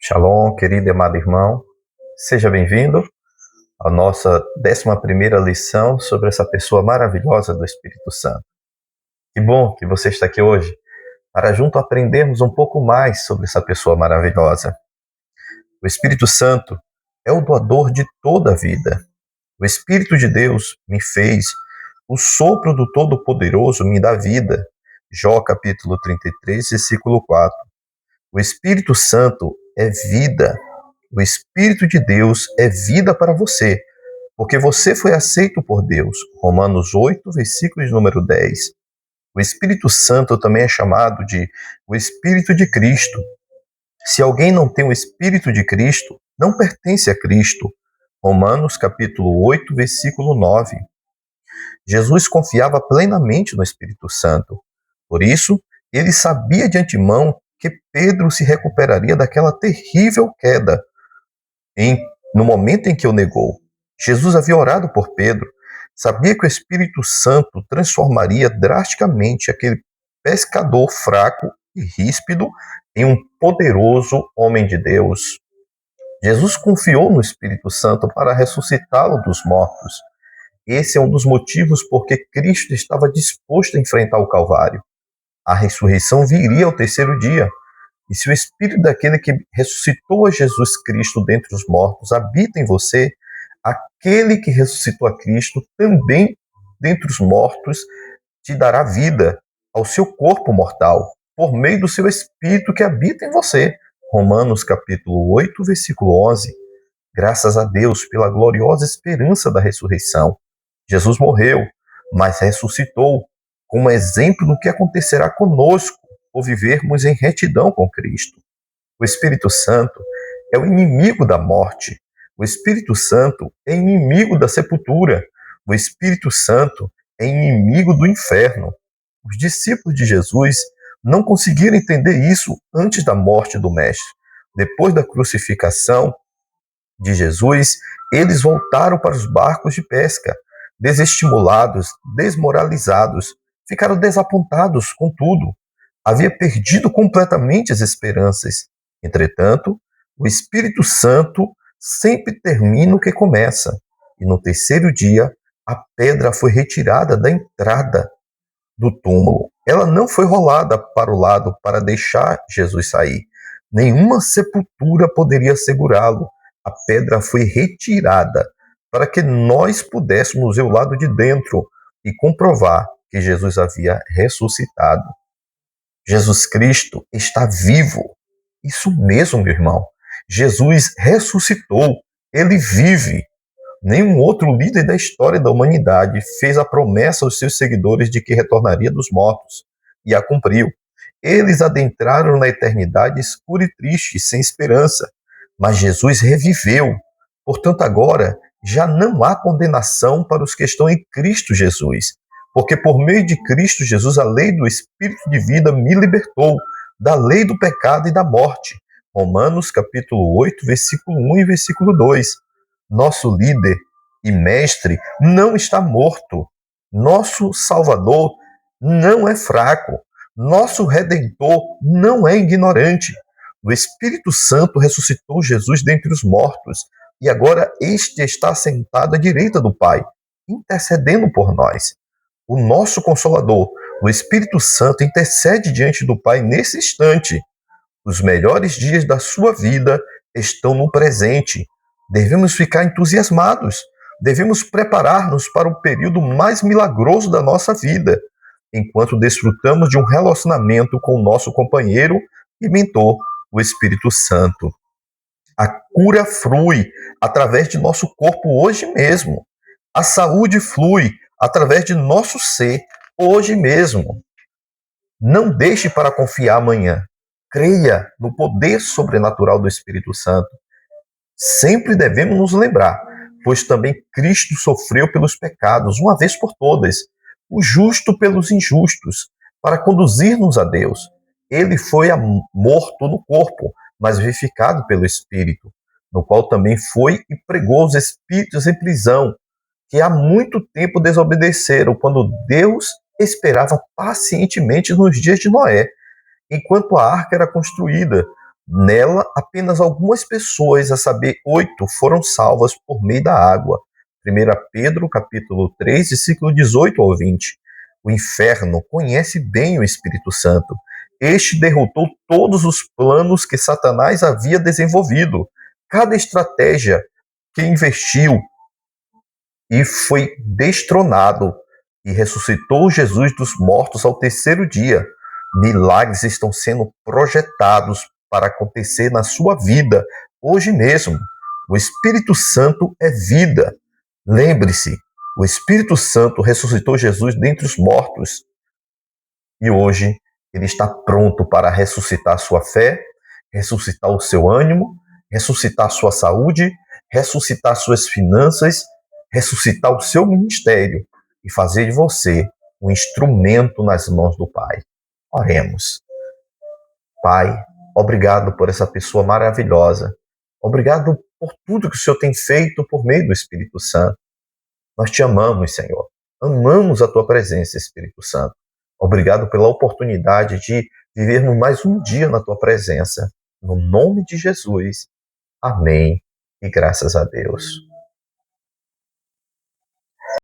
Shalom, querido e amado irmão, seja bem-vindo à nossa 11ª lição sobre essa pessoa maravilhosa do Espírito Santo. Que bom que você está aqui hoje para junto aprendermos um pouco mais sobre essa pessoa maravilhosa. O Espírito Santo é o doador de toda a vida. O Espírito de Deus me fez, o sopro do Todo-Poderoso me dá vida. Jó capítulo 33, versículo 4. O Espírito Santo é vida. O Espírito de Deus é vida para você, porque você foi aceito por Deus. Romanos 8, versículo de número 10. O Espírito Santo também é chamado de o Espírito de Cristo. Se alguém não tem o Espírito de Cristo, não pertence a Cristo. Romanos capítulo 8, versículo 9. Jesus confiava plenamente no Espírito Santo. Por isso, ele sabia de antemão que Pedro se recuperaria daquela terrível queda no momento em que o negou. Jesus havia orado por Pedro, sabia que o Espírito Santo transformaria drasticamente aquele pescador fraco e ríspido em um poderoso homem de Deus. Jesus confiou no Espírito Santo para ressuscitá-lo dos mortos. Esse é um dos motivos por que Cristo estava disposto a enfrentar o Calvário. A ressurreição viria ao terceiro dia. E se o Espírito daquele que ressuscitou a Jesus Cristo dentre os mortos habita em você, aquele que ressuscitou a Cristo também dentre os mortos te dará vida ao seu corpo mortal, por meio do seu Espírito que habita em você. Romanos capítulo 8, versículo 11. Graças a Deus pela gloriosa esperança da ressurreição. Jesus morreu, mas ressuscitou, como exemplo do que acontecerá conosco ou vivermos em retidão com Cristo. O Espírito Santo é o inimigo da morte. O Espírito Santo é inimigo da sepultura. O Espírito Santo é inimigo do inferno. Os discípulos de Jesus não conseguiram entender isso antes da morte do Mestre. Depois da crucificação de Jesus, eles voltaram para os barcos de pesca, desestimulados, desmoralizados, ficaram desapontados com tudo. Havia perdido completamente as esperanças. Entretanto, o Espírito Santo sempre termina o que começa. E no terceiro dia, a pedra foi retirada da entrada do túmulo. Ela não foi rolada para o lado para deixar Jesus sair. Nenhuma sepultura poderia segurá-lo. A pedra foi retirada para que nós pudéssemos ver o lado de dentro e comprovar que Jesus havia ressuscitado. Jesus Cristo está vivo. Isso mesmo, meu irmão. Jesus ressuscitou. Ele vive. Nenhum outro líder da história da humanidade fez a promessa aos seus seguidores de que retornaria dos mortos. E a cumpriu. Eles adentraram na eternidade escura e triste, sem esperança. Mas Jesus reviveu. Portanto, agora já não há condenação para os que estão em Cristo Jesus. Porque por meio de Cristo Jesus, a lei do Espírito de vida me libertou da lei do pecado e da morte. Romanos capítulo 8, versículo 1 e versículo 2. Nosso líder e mestre não está morto. Nosso Salvador não é fraco. Nosso Redentor não é ignorante. O Espírito Santo ressuscitou Jesus dentre os mortos e agora este está sentado à direita do Pai, intercedendo por nós. O nosso Consolador, o Espírito Santo, intercede diante do Pai nesse instante. Os melhores dias da sua vida estão no presente. Devemos ficar entusiasmados. Devemos preparar-nos para o período mais milagroso da nossa vida, enquanto desfrutamos de um relacionamento com o nosso companheiro e mentor, o Espírito Santo. A cura flui através de nosso corpo hoje mesmo. A saúde flui através de nosso ser hoje mesmo. Não deixe para confiar amanhã. Creia no poder sobrenatural do Espírito Santo. Sempre devemos nos lembrar, pois também Cristo sofreu pelos pecados, uma vez por todas, o justo pelos injustos, para conduzir-nos a Deus. Ele foi morto no corpo, mas vivificado pelo Espírito, no qual também foi e pregou os espíritos em prisão, que há muito tempo desobedeceram, quando Deus esperava pacientemente nos dias de Noé, enquanto a arca era construída, Nela, apenas algumas pessoas, a saber, 8, foram salvas por meio da água. 1 Pedro, capítulo 3, versículo 18 ao 20. O inferno conhece bem o Espírito Santo. Este derrotou todos os planos que Satanás havia desenvolvido. Cada estratégia que investiu e foi destronado e ressuscitou Jesus dos mortos ao terceiro dia. Milagres estão sendo projetados para acontecer na sua vida hoje mesmo. O Espírito Santo é vida. Lembre-se, o Espírito Santo ressuscitou Jesus dentre os mortos e hoje ele está pronto para ressuscitar sua fé, ressuscitar o seu ânimo, ressuscitar sua saúde, ressuscitar suas finanças, ressuscitar o seu ministério e fazer de você um instrumento nas mãos do Pai. Oremos. Pai, obrigado por essa pessoa maravilhosa. Obrigado por tudo que o Senhor tem feito por meio do Espírito Santo. Nós te amamos, Senhor. Amamos a tua presença, Espírito Santo. Obrigado pela oportunidade de vivermos mais um dia na tua presença. No nome de Jesus. Amém. E graças a Deus.